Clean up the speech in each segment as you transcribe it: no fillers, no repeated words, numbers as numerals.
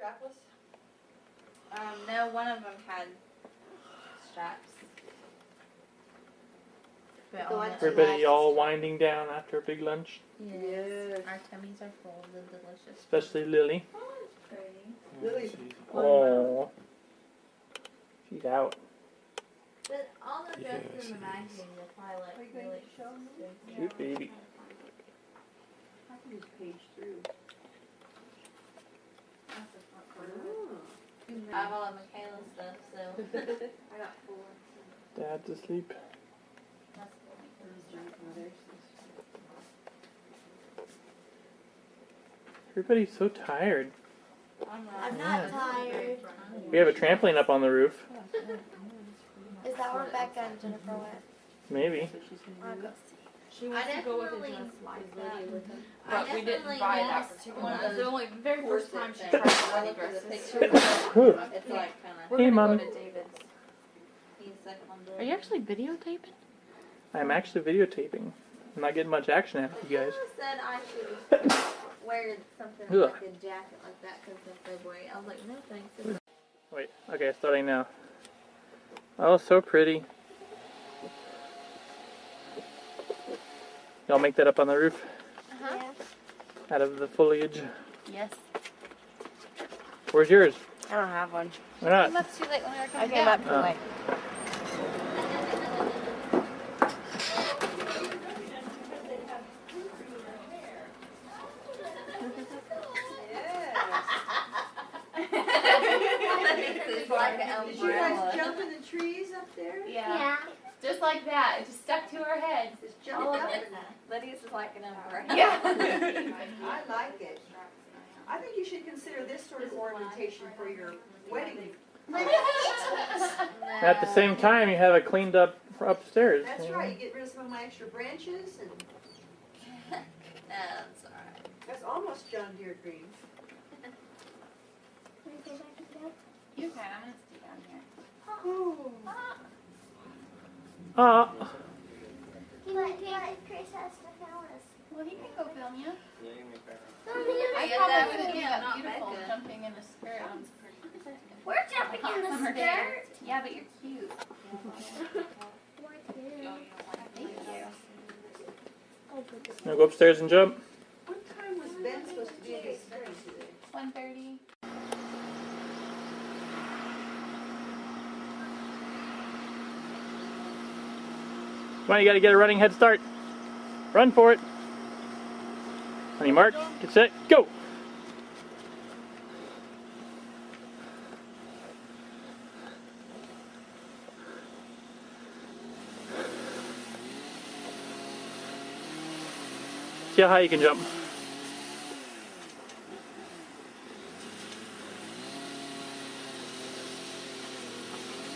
strapless? No, one of them had straps. But The one to Everybody all winding down after a big lunch, Yes. Our tummies are full of the delicious. especially Lily. Oh, it's pretty. Lily's Oh, she's out. But all the dresses in the magazine are probably like Are you going really to show me? expensive. Good baby. I can just page through. That's the front part. Oh. I have all of Michaela's stuff, so I got 4. Dad's asleep. that's cool. Everybody's so tired. I'm not tired. We have a trampoline up on the roof. Is that where Becca and Jennifer went? Maybe. I'll go see. She wants I to go with a definitely- dress like that. I But we didn't definitely buy that missed particular one one. of It was the those only very first time she corsets tried I wedding looked at the dresses. picture. Whew. It's like kind of. We're Hey, gonna Mommy. go to David's. He's like on the. Are you actually videotaping? I'm actually videotaping. I'm not getting much action out of you guys. Michaela said I should wear something Ugh. like a jacket like that because of February. I was like, no thanks. Wait, okay, starting now. Oh, so pretty. Y'all make that up on the roof Yeah. out of the foliage. Yes. Where's yours? I don't have one. Why not? That's too late when we were I coming came down. up too Oh. late. It's like an Did you guys umbrella. jump in the trees up there? Yeah. Just like that. It just stuck to her head. Just jump All of up. it. Lydia's is like an umbrella. Yeah. I like it. I think you should consider this sort of ornamentation for your wedding. At the same time, you have it cleaned up for upstairs. That's you know? right, you get rid of some of my extra branches, and That's alright. that's almost John Deere green. You can. I'm gonna stay down here. Oh. Chris has to film us. Well, he can go film you. I I get probably that wouldn't with be you, that not beautiful Becca. jumping in a skirt on We're jumping in the summer day. skirt. Yeah, but you're cute. Thank you. Now go upstairs and jump. What time was Ben supposed to be in his study today? 1:30. Come on, you gotta get a running head start. Run for it. On your mark, get set, go! See how high you can jump.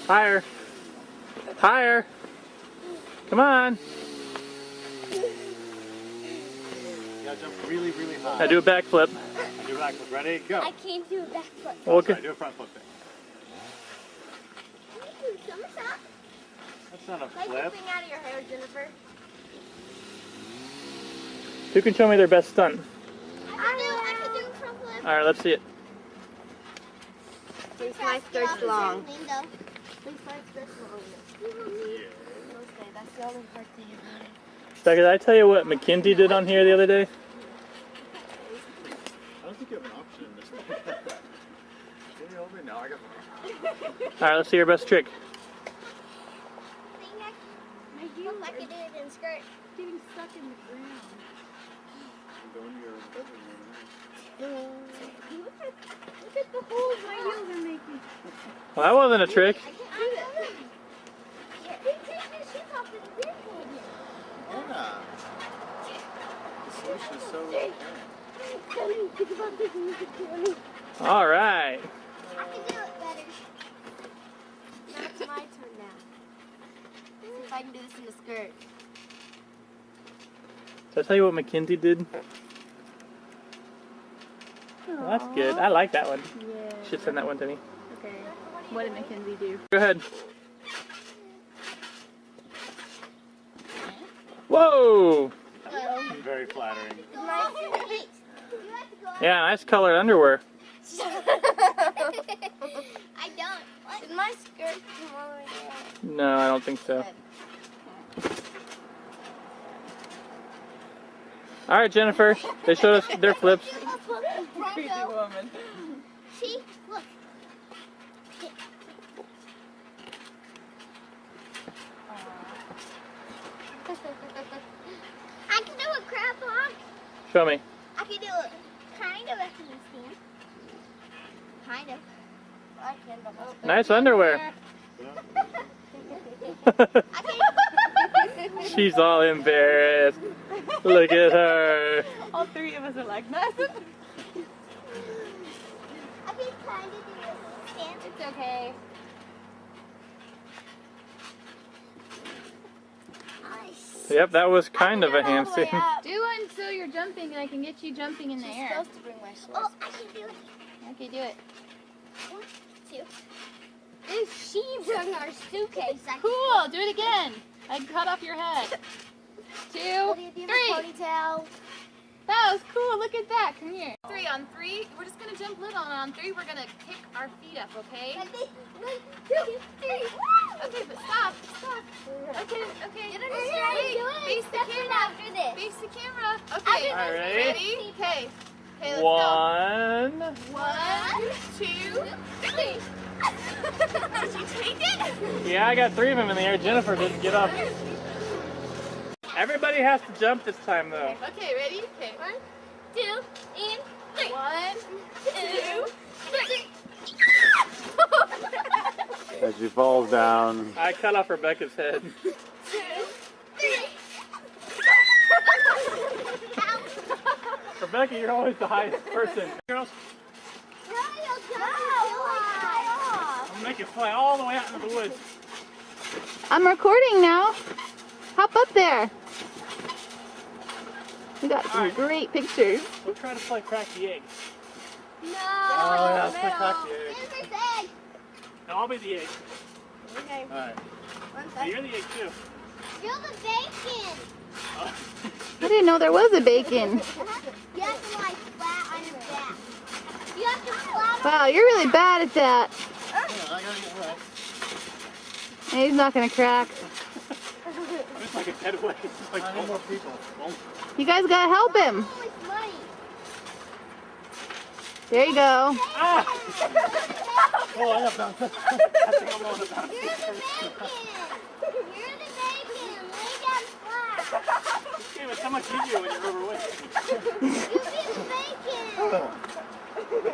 Higher. Higher. Come on. You gotta jump really, really high. Now do a backflip. Do a backflip. Ready? Go. I can't do a backflip. Okay. Sorry, do a front flip thing. That's not a Like flip. flipping out of your hair, Jennifer. Who can show me their best stunt? I can do a front flip. Alright, let's see it. Since my skirt's long. Since my skirt's long. Okay, that's the only part that you need. Becca, did I tell you what Mackenzie did on here the other day? I don't think you have an option in this one. Can you hold me? No, I got one. Alright, let's see your best trick. I do like I did in skirt. Getting stuck in the ground. I'm going to your bedroom Look at the holes my heels are making. Well, that wasn't a trick. I can't do it. Take your shoes off the vehicle. Anna. The swoosh is so Think about this music. Alright. I can do it better. Now it's my turn now. See if I can do this in the skirt. Did I tell you what Mackenzie did? Well, that's good. I like that one. Yeah. You should send that one to me. Okay. What did Mackenzie do? Go ahead. Whoa! very flattering. Nice. You have to go Yeah, nice colored underwear. Can my skirt come all the way down? No, I don't think so. All right, Jennifer. They showed us their flips. Crazy woman. See? Look. I can do a crab walk. Show me. I can do it kind of after this stand. Kind of. I can, but not. Nice underwear. I can. She's all embarrassed. Look at her. All three of us are like, nice. I can kind of do a stand. It's okay. Nice. Yep, that was kind of a handstand. Do one so you're jumping and I can get you jumping in the air. supposed to bring my shorts. Oh, I can do it. Okay, do it. 1, 2. There's sheaves on our suitcase. Cool, do it again. I cut off your head. 2, 3. Ponytail. That was cool. Look at that. Come here. 3 on 3. We're just gonna jump little, and on 3 we're gonna kick our feet up. Okay? Like this. 1, 2, 3. Okay, but stop. Stop. Okay. Okay. You don't understand how to do it. Face the Step it camera. after this. Face the camera. Okay. All right. Ready? Okay. Okay. Let's go. 1. 1, 2, 3. Did you take it? Yeah, I got 3 of them in the air. Jennifer didn't get up. Everybody has to jump this time, though. Okay, ready? Okay. 1, 2, and 3. 1, 2, 3. As she falls down. I cut off Rebecca's head. 2, 3. Rebecca, you're always the highest person. Girls, No, you'll jump until I fly off. I'm gonna make you fly all the way out into the woods. I'm recording now. Hop up there. We got some Alright. great pictures. We'll try to play crack the egg. No. Oh, yeah, let's play crack the egg. Here's this egg. Now I'll be the egg. Okay. Alright. Hey, you're the egg too. You're the bacon. I didn't know there was a bacon. You have to lie flat on your back. You have to flat on. Wow, you're really bad at that. I gotta get wet. He's not gonna crack. I'm just like a dead weight. It's like, I need more people. You guys gotta help him. Holy money. There you go. ah! Oh, I got bounced. I think I'm on the bounce. You're the bacon. You're the bacon. Lay down flat. Okay, but so much easier when you're overweight. You get the bacon.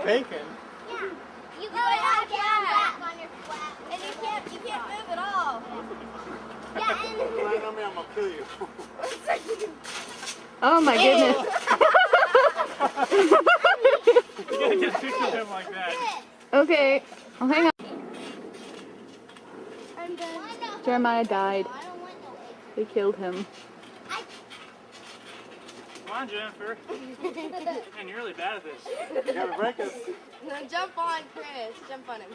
Bacon? Yeah. You go down flat on your flat. And you can't move at all. Yeah, and Rely on me, I'm gonna kill you. Oh my goodness. You gotta get a picture of him like that. Okay. Oh, hang on. I'm done. Jeremiah died. I don't want no egg. They killed him. Come on, Jennifer. Man, you're really bad at this. You gotta break us. No, jump on Chris. Jump on him.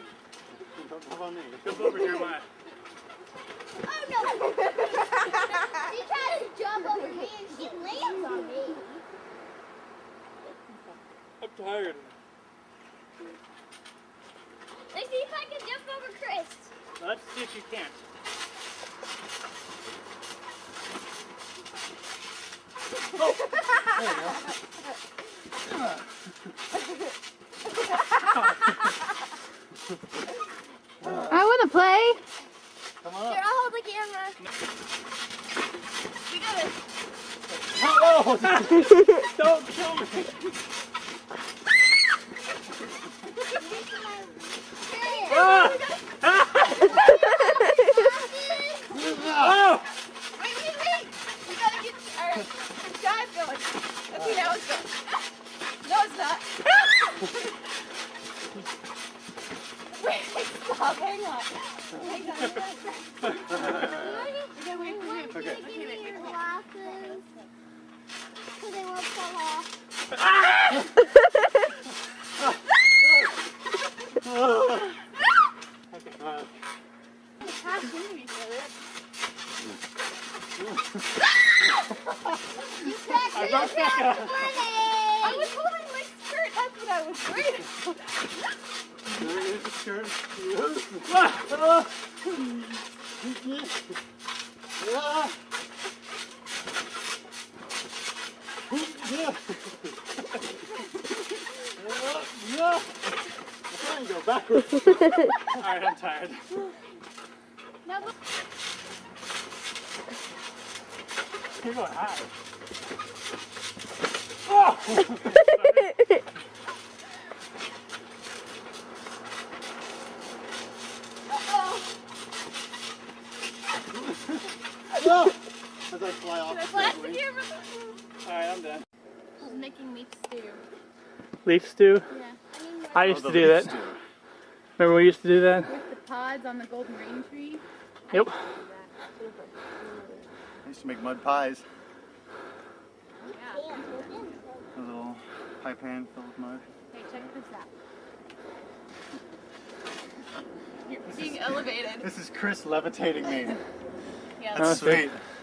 Don't come on me. Jump over, Jeremiah. Oh no! She tries to jump over me and she lands on me. I'm tired. Let's see if I can jump over Chris. Let's see if you can. I wanna play. Come on Here, up. I'll hold the camera. We got it. Oh! Don't kill me! Ah! Ah! Oh! Wait. We gotta get our dive going. Okay, now it's going. No, it's not. Wait, stop. Hang on. Okay. Give me your glasses. So they won't fall off. I brought Becca. I was holding my skirt. That's what I was worried about. Go backwards. Alright, I'm tired. Now look. You're going high. No! As I fly off. Can I flash the camera? Alright, I'm done. She's making leaf stew. Leaf stew. Yeah. I used to do that. Remember we used to do that? With the pods on the golden rain tree. Yep. I used to make mud pies. Yeah. A little pie pan filled with mud. Hey, check this out. You're being elevated. This is Chris levitating me. Yeah, Oh, That's sweet. sweet.